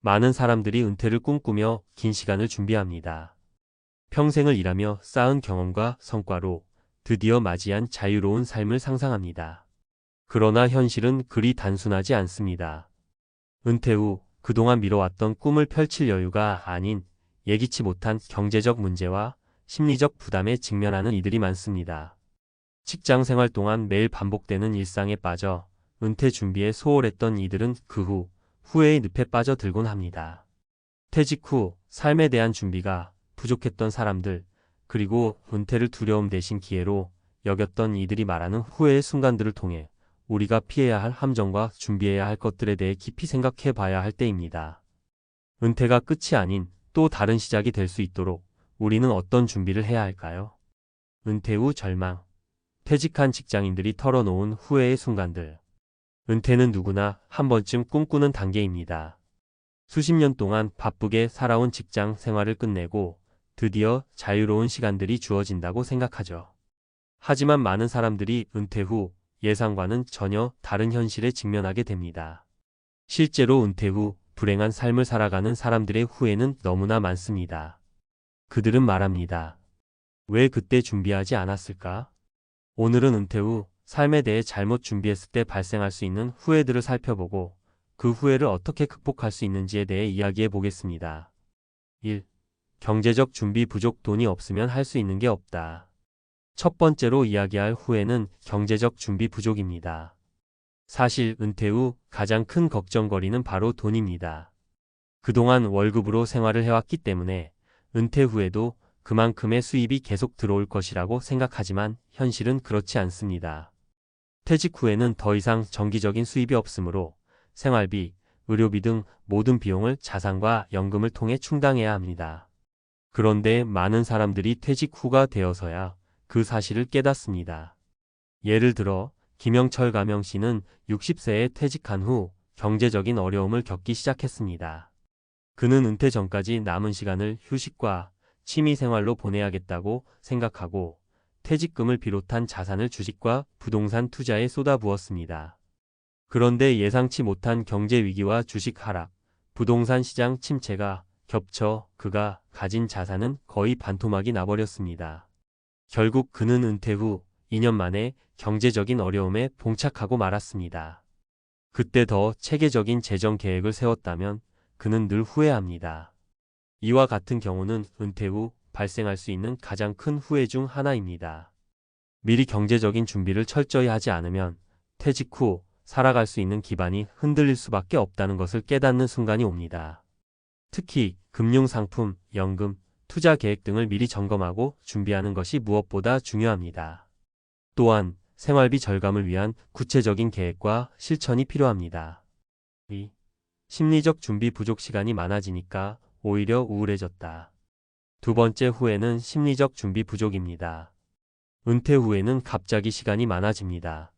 많은 사람들이 은퇴를 꿈꾸며 긴 시간을 준비합니다. 평생을 일하며 쌓은 경험과 성과로 드디어 맞이한 자유로운 삶을 상상합니다. 그러나 현실은 그리 단순하지 않습니다. 은퇴 후 그동안 미뤄왔던 꿈을 펼칠 여유가 아닌 예기치 못한 경제적 문제와 심리적 부담에 직면하는 이들이 많습니다. 직장 생활 동안 매일 반복되는 일상에 빠져 은퇴 준비에 소홀했던 이들은 그 후 후회의 늪에 빠져들곤 합니다. 퇴직 후 삶에 대한 준비가 부족했던 사람들, 그리고 은퇴를 두려움 대신 기회로 여겼던 이들이 말하는 후회의 순간들을 통해 우리가 피해야 할 함정과 준비해야 할 것들에 대해 깊이 생각해 봐야 할 때입니다. 은퇴가 끝이 아닌 또 다른 시작이 될 수 있도록 우리는 어떤 준비를 해야 할까요? 은퇴 후 절망. 퇴직한 직장인들이 털어놓은 후회의 순간들. 은퇴는 누구나 한 번쯤 꿈꾸는 단계입니다. 수십 년 동안 바쁘게 살아온 직장 생활을 끝내고 드디어 자유로운 시간들이 주어진다고 생각하죠. 하지만 많은 사람들이 은퇴 후 예상과는 전혀 다른 현실에 직면하게 됩니다. 실제로 은퇴 후 불행한 삶을 살아가는 사람들의 후회는 너무나 많습니다. 그들은 말합니다. 왜 그때 준비하지 않았을까? 오늘은 은퇴 후 삶에 대해 잘못 준비했을 때 발생할 수 있는 후회들을 살펴보고 그 후회를 어떻게 극복할 수 있는지에 대해 이야기해 보겠습니다. 1. 경제적 준비 부족. 돈이 없으면 할 수 있는 게 없다. 첫 번째로 이야기할 후회는 경제적 준비 부족입니다. 사실 은퇴 후 가장 큰 걱정거리는 바로 돈입니다. 그동안 월급으로 생활을 해왔기 때문에 은퇴 후에도 그만큼의 수입이 계속 들어올 것이라고 생각하지만 현실은 그렇지 않습니다. 퇴직 후에는 더 이상 정기적인 수입이 없으므로 생활비, 의료비 등 모든 비용을 자산과 연금을 통해 충당해야 합니다. 그런데 많은 사람들이 퇴직 후가 되어서야 그 사실을 깨닫습니다. 예를 들어 김영철 가명 씨는 60세에 퇴직한 후 경제적인 어려움을 겪기 시작했습니다. 그는 은퇴 전까지 남은 시간을 휴식과 취미 생활로 보내야겠다고 생각하고 퇴직금을 비롯한 자산을 주식과 부동산 투자에 쏟아부었습니다. 그런데 예상치 못한 경제 위기와 주식 하락, 부동산 시장 침체가 겹쳐 그가 가진 자산은 거의 반토막이 나버렸습니다. 결국 그는 은퇴 후 2년 만에 경제적인 어려움에 봉착하고 말았습니다. 그때 더 체계적인 재정 계획을 세웠다면 그는 늘 후회합니다. 이와 같은 경우는 은퇴 후 발생할 수 있는 가장 큰 후회 중 하나입니다. 미리 경제적인 준비를 철저히 하지 않으면 퇴직 후 살아갈 수 있는 기반이 흔들릴 수밖에 없다는 것을 깨닫는 순간이 옵니다. 특히 금융상품, 연금, 투자 계획 등을 미리 점검하고 준비하는 것이 무엇보다 중요합니다. 또한 생활비 절감을 위한 구체적인 계획과 실천이 필요합니다. 2. 심리적 준비 부족. 시간이 많아지니까 오히려 우울해졌다. 두 번째 후회는 심리적 준비 부족입니다. 은퇴 후에는 갑자기 시간이 많아집니다.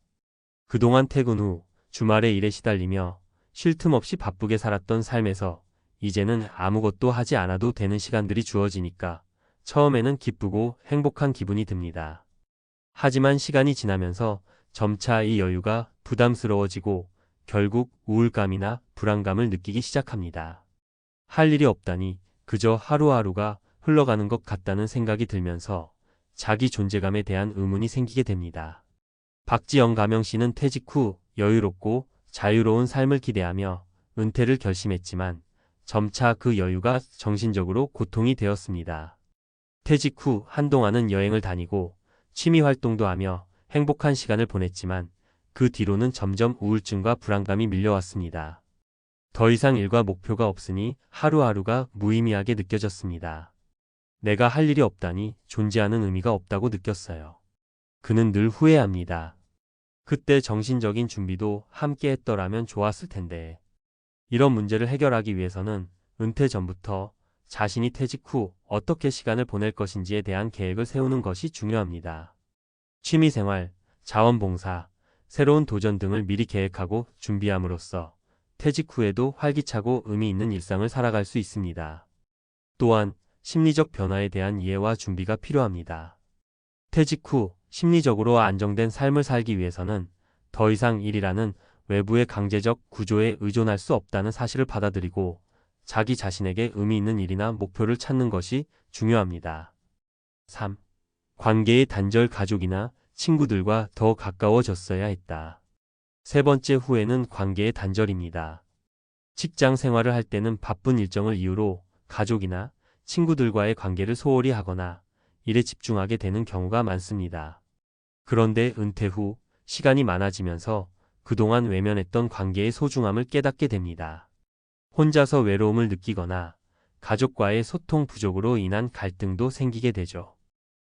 그동안 퇴근 후 주말에 일에 시달리며 쉴 틈 없이 바쁘게 살았던 삶에서 이제는 아무것도 하지 않아도 되는 시간들이 주어지니까 처음에는 기쁘고 행복한 기분이 듭니다. 하지만 시간이 지나면서 점차 이 여유가 부담스러워지고 결국 우울감이나 불안감을 느끼기 시작합니다. 할 일이 없다니 그저 하루하루가 흘러가는 것 같다는 생각이 들면서 자기 존재감에 대한 의문이 생기게 됩니다. 박지영 가명 씨는 퇴직 후 여유롭고 자유로운 삶을 기대하며 은퇴를 결심했지만 점차 그 여유가 정신적으로 고통이 되었습니다. 퇴직 후 한동안은 여행을 다니고 취미 활동도 하며 행복한 시간을 보냈지만 그 뒤로는 점점 우울증과 불안감이 밀려왔습니다. 더 이상 일과 목표가 없으니 하루하루가 무의미하게 느껴졌습니다. 내가 할 일이 없다니 존재하는 의미가 없다고 느꼈어요. 그는 늘 후회합니다. 그때 정신적인 준비도 함께 했더라면 좋았을 텐데. 이런 문제를 해결하기 위해서는 은퇴 전부터 자신이 퇴직 후 어떻게 시간을 보낼 것인지에 대한 계획을 세우는 것이 중요합니다. 취미생활, 자원봉사, 새로운 도전 등을 미리 계획하고 준비함으로써 퇴직 후에도 활기차고 의미 있는 일상을 살아갈 수 있습니다. 또한 심리적 변화에 대한 이해와 준비가 필요합니다. 퇴직 후 심리적으로 안정된 삶을 살기 위해서는 더 이상 일이라는 외부의 강제적 구조에 의존할 수 없다는 사실을 받아들이고 자기 자신에게 의미 있는 일이나 목표를 찾는 것이 중요합니다. 3. 관계의 단절 가족이나 친구들과 더 가까워졌어야 했다. 세 번째 후회는 관계의 단절입니다. 직장 생활을 할 때는 바쁜 일정을 이유로 가족이나 친구들과의 관계를 소홀히 하거나 일에 집중하게 되는 경우가 많습니다. 그런데 은퇴 후 시간이 많아지면서 그동안 외면했던 관계의 소중함을 깨닫게 됩니다. 혼자서 외로움을 느끼거나 가족과의 소통 부족으로 인한 갈등도 생기게 되죠.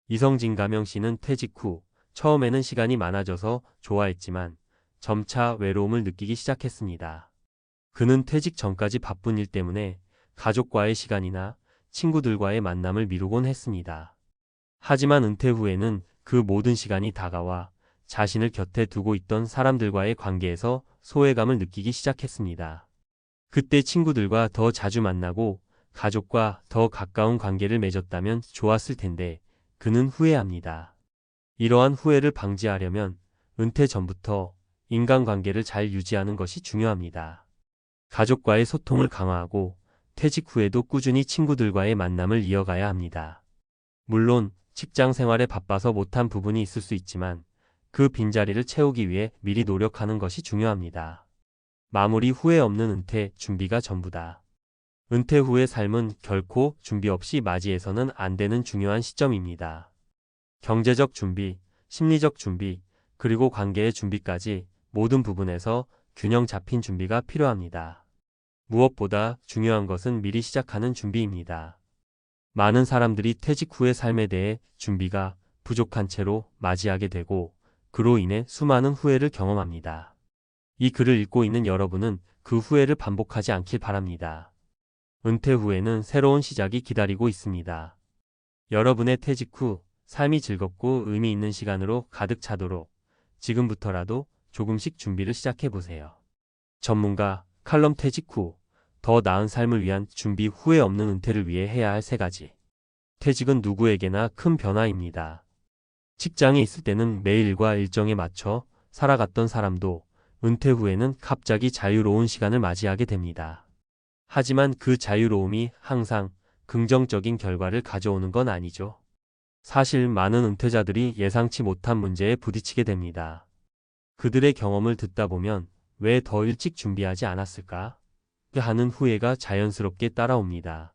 이성진 가명 씨는 퇴직 후 처음에는 시간이 많아져서 좋아했지만 점차 외로움을 느끼기 시작했습니다. 그는 퇴직 전까지 바쁜 일 때문에 가족과의 시간이나 친구들과의 만남을 미루곤 했습니다. 하지만 은퇴 후에는 그 모든 시간이 다가와 자신을 곁에 두고 있던 사람들과의 관계에서 소외감을 느끼기 시작했습니다. 그때 친구들과 더 자주 만나고 가족과 더 가까운 관계를 맺었다면 좋았을 텐데 그는 후회합니다. 이러한 후회를 방지하려면 은퇴 전부터 인간관계를 잘 유지하는 것이 중요합니다. 가족과의 소통을 강화하고 퇴직 후에도 꾸준히 친구들과의 만남을 이어가야 합니다. 물론 직장 생활에 바빠서 못한 부분이 있을 수 있지만 그 빈자리를 채우기 위해 미리 노력하는 것이 중요합니다. 마무리 후회 없는 은퇴 준비가 전부다. 은퇴 후의 삶은 결코 준비 없이 맞이해서는 안 되는 중요한 시점입니다. 경제적 준비, 심리적 준비, 그리고 관계의 준비까지 모든 부분에서 균형 잡힌 준비가 필요합니다. 무엇보다 중요한 것은 미리 시작하는 준비입니다. 많은 사람들이 퇴직 후의 삶에 대해 준비가 부족한 채로 맞이하게 되고 그로 인해 수많은 후회를 경험합니다. 이 글을 읽고 있는 여러분은 그 후회를 반복하지 않길 바랍니다. 은퇴 후에는 새로운 시작이 기다리고 있습니다. 여러분의 퇴직 후 삶이 즐겁고 의미 있는 시간으로 가득 차도록 지금부터라도 조금씩 준비를 시작해 보세요. 전문가 칼럼 퇴직 후 더 나은 삶을 위한 준비 후회 없는 은퇴를 위해 해야 할 3가지. 퇴직은 누구에게나 큰 변화입니다. 직장에 있을 때는 매일 일과 일정에 맞춰 살아갔던 사람도 은퇴 후에는 갑자기 자유로운 시간을 맞이하게 됩니다. 하지만 그 자유로움이 항상 긍정적인 결과를 가져오는 건 아니죠. 사실 많은 은퇴자들이 예상치 못한 문제에 부딪히게 됩니다. 그들의 경험을 듣다 보면 왜 더 일찍 준비하지 않았을까? 하는 후회가 자연스럽게 따라옵니다.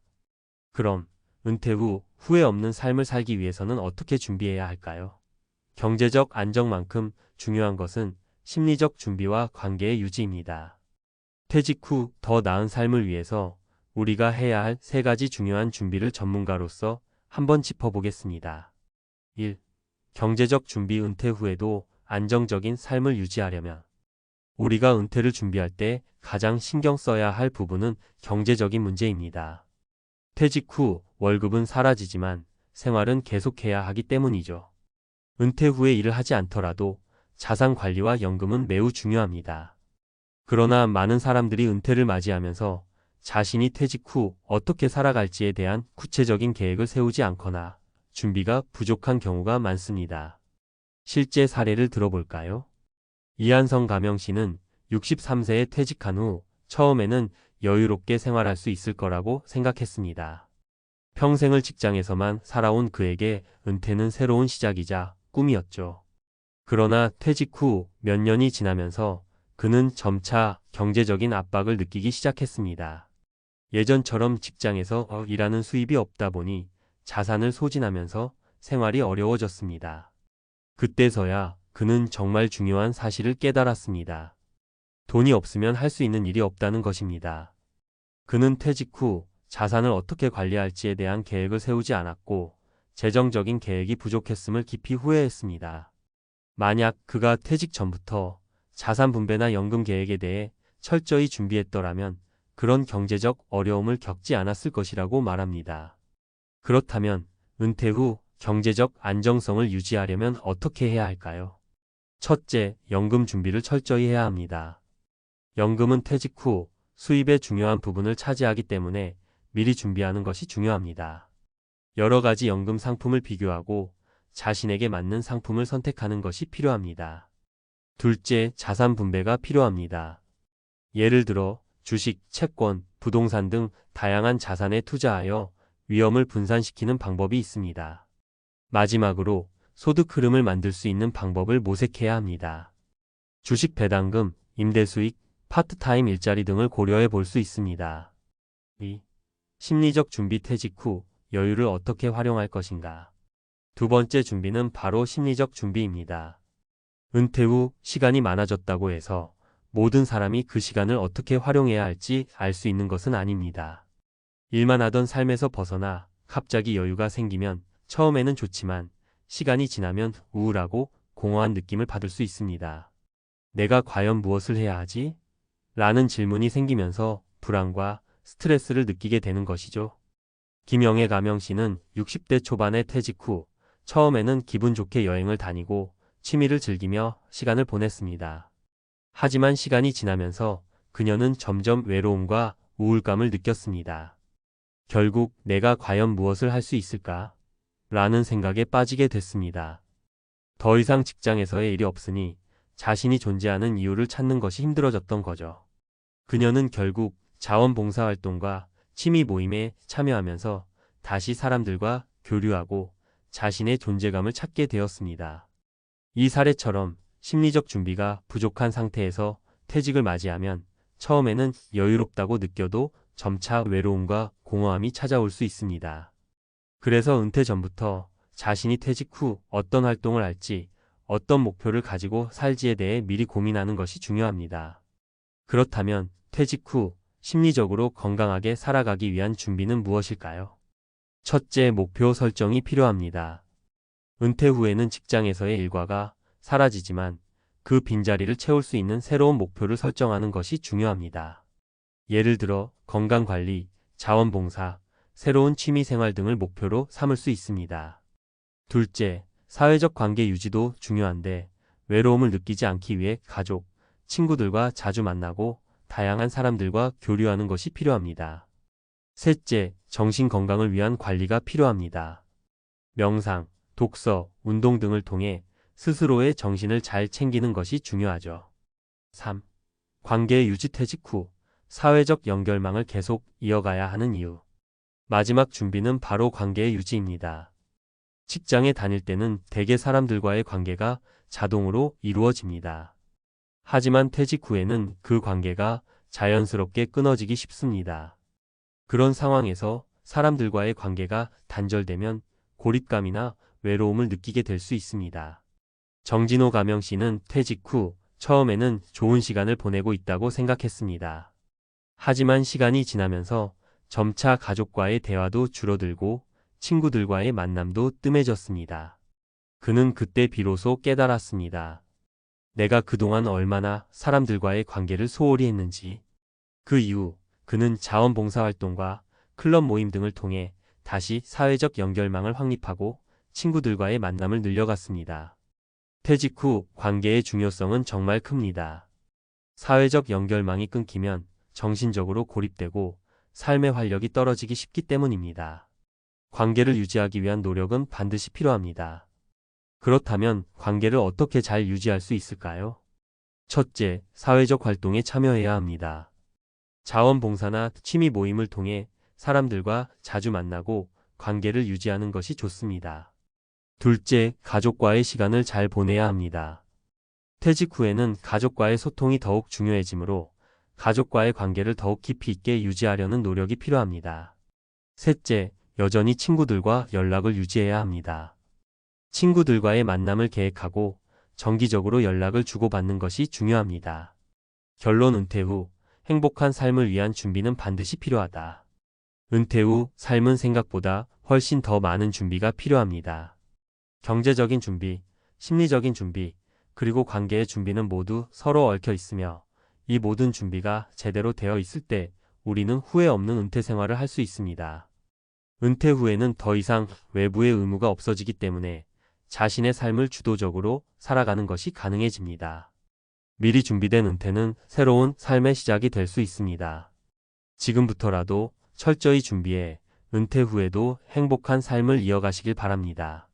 그럼 은퇴 후 후회 없는 삶을 살기 위해서는 어떻게 준비해야 할까요? 경제적 안정만큼 중요한 것은 심리적 준비와 관계의 유지입니다. 퇴직 후 더 나은 삶을 위해서 우리가 해야 할 3가지 중요한 준비를 전문가로서 한번 짚어보겠습니다. 1. 경제적 준비. 은퇴 후에도 안정적인 삶을 유지하려면 우리가 은퇴를 준비할 때 가장 신경 써야 할 부분은 경제적인 문제입니다. 퇴직 후 월급은 사라지지만 생활은 계속해야 하기 때문이죠. 은퇴 후에 일을 하지 않더라도 자산 관리와 연금은 매우 중요합니다. 그러나 많은 사람들이 은퇴를 맞이하면서 자신이 퇴직 후 어떻게 살아갈지에 대한 구체적인 계획을 세우지 않거나 준비가 부족한 경우가 많습니다. 실제 사례를 들어볼까요? 이한성 가명 씨는 63세에 퇴직한 후 처음에는 여유롭게 생활할 수 있을 거라고 생각했습니다. 평생을 직장에서만 살아온 그에게 은퇴는 새로운 시작이자 꿈이었죠. 그러나 퇴직 후 몇 년이 지나면서 그는 점차 경제적인 압박을 느끼기 시작했습니다. 예전처럼 직장에서 일하는 수입이 없다 보니 자산을 소진하면서 생활이 어려워졌습니다. 그때서야 그는 정말 중요한 사실을 깨달았습니다. 돈이 없으면 할 수 있는 일이 없다는 것입니다. 그는 퇴직 후 자산을 어떻게 관리할지에 대한 계획을 세우지 않았고 재정적인 계획이 부족했음을 깊이 후회했습니다. 만약 그가 퇴직 전부터 자산 분배나 연금 계획에 대해 철저히 준비했더라면 그런 경제적 어려움을 겪지 않았을 것이라고 말합니다. 그렇다면 은퇴 후 경제적 안정성을 유지하려면 어떻게 해야 할까요? 첫째, 연금 준비를 철저히 해야 합니다. 연금은 퇴직 후 수입의 중요한 부분을 차지하기 때문에 미리 준비하는 것이 중요합니다. 여러 가지 연금 상품을 비교하고 자신에게 맞는 상품을 선택하는 것이 필요합니다. 둘째, 자산 분배가 필요합니다. 예를 들어 주식, 채권, 부동산 등 다양한 자산에 투자하여 위험을 분산시키는 방법이 있습니다. 마지막으로 소득 흐름을 만들 수 있는 방법을 모색해야 합니다. 주식 배당금, 임대 수익, 파트타임 일자리 등을 고려해 볼 수 있습니다. 2. 심리적 준비 퇴직 후 여유를 어떻게 활용할 것인가? 두 번째 준비는 바로 심리적 준비입니다. 은퇴 후 시간이 많아졌다고 해서 모든 사람이 그 시간을 어떻게 활용해야 할지 알 수 있는 것은 아닙니다. 일만 하던 삶에서 벗어나 갑자기 여유가 생기면 처음에는 좋지만 시간이 지나면 우울하고 공허한 느낌을 받을 수 있습니다. 내가 과연 무엇을 해야 하지? 라는 질문이 생기면서 불안과 스트레스를 느끼게 되는 것이죠. 김영애 가명씨는 60대 초반에 퇴직 후 처음에는 기분 좋게 여행을 다니고 취미를 즐기며 시간을 보냈습니다. 하지만 시간이 지나면서 그녀는 점점 외로움과 우울감을 느꼈습니다. 결국 내가 과연 무엇을 할 수 있을까? 라는 생각에 빠지게 됐습니다. 더 이상 직장에서의 일이 없으니 자신이 존재하는 이유를 찾는 것이 힘들어졌던 거죠. 그녀는 결국 자원봉사활동과 취미 모임에 참여하면서 다시 사람들과 교류하고 자신의 존재감을 찾게 되었습니다. 이 사례처럼 심리적 준비가 부족한 상태에서 퇴직을 맞이하면 처음에는 여유롭다고 느껴도 점차 외로움과 공허함이 찾아올 수 있습니다. 그래서 은퇴 전부터 자신이 퇴직 후 어떤 활동을 할지, 어떤 목표를 가지고 살지에 대해 미리 고민하는 것이 중요합니다. 그렇다면 퇴직 후 심리적으로 건강하게 살아가기 위한 준비는 무엇일까요? 첫째, 목표 설정이 필요합니다. 은퇴 후에는 직장에서의 일과가 사라지지만 그 빈자리를 채울 수 있는 새로운 목표를 설정하는 것이 중요합니다. 예를 들어 건강관리, 자원봉사, 새로운 취미생활 등을 목표로 삼을 수 있습니다. 둘째, 사회적 관계 유지도 중요한데 외로움을 느끼지 않기 위해 가족, 친구들과 자주 만나고 다양한 사람들과 교류하는 것이 필요합니다. 셋째, 정신 건강을 위한 관리가 필요합니다. 명상, 독서, 운동 등을 통해 스스로의 정신을 잘 챙기는 것이 중요하죠. 3. 관계 유지 퇴직 후 사회적 연결망을 계속 이어가야 하는 이유. 마지막 준비는 바로 관계의 유지입니다. 직장에 다닐 때는 대개 사람들과의 관계가 자동으로 이루어집니다. 하지만 퇴직 후에는 그 관계가 자연스럽게 끊어지기 쉽습니다. 그런 상황에서 사람들과의 관계가 단절되면 고립감이나 외로움을 느끼게 될 수 있습니다. 정진호 가명씨는 퇴직 후 처음에는 좋은 시간을 보내고 있다고 생각했습니다. 하지만 시간이 지나면서 점차 가족과의 대화도 줄어들고 친구들과의 만남도 뜸해졌습니다. 그는 그때 비로소 깨달았습니다. 내가 그동안 얼마나 사람들과의 관계를 소홀히 했는지. 그 이후 그는 자원봉사활동과 클럽 모임 등을 통해 다시 사회적 연결망을 확립하고 친구들과의 만남을 늘려갔습니다. 퇴직 후 관계의 중요성은 정말 큽니다. 사회적 연결망이 끊기면 정신적으로 고립되고 삶의 활력이 떨어지기 쉽기 때문입니다. 관계를 유지하기 위한 노력은 반드시 필요합니다. 그렇다면 관계를 어떻게 잘 유지할 수 있을까요? 첫째, 사회적 활동에 참여해야 합니다. 자원봉사나 취미 모임을 통해 사람들과 자주 만나고 관계를 유지하는 것이 좋습니다. 둘째, 가족과의 시간을 잘 보내야 합니다. 퇴직 후에는 가족과의 소통이 더욱 중요해지므로 가족과의 관계를 더욱 깊이 있게 유지하려는 노력이 필요합니다. 셋째, 여전히 친구들과 연락을 유지해야 합니다. 친구들과의 만남을 계획하고 정기적으로 연락을 주고받는 것이 중요합니다. 결론, 은퇴 후 행복한 삶을 위한 준비는 반드시 필요하다. 은퇴 후 삶은 생각보다 훨씬 더 많은 준비가 필요합니다. 경제적인 준비, 심리적인 준비, 그리고 관계의 준비는 모두 서로 얽혀 있으며 이 모든 준비가 제대로 되어 있을 때 우리는 후회 없는 은퇴 생활을 할 수 있습니다. 은퇴 후에는 더 이상 외부의 의무가 없어지기 때문에 자신의 삶을 주도적으로 살아가는 것이 가능해집니다. 미리 준비된 은퇴는 새로운 삶의 시작이 될 수 있습니다. 지금부터라도 철저히 준비해 은퇴 후에도 행복한 삶을 이어가시길 바랍니다.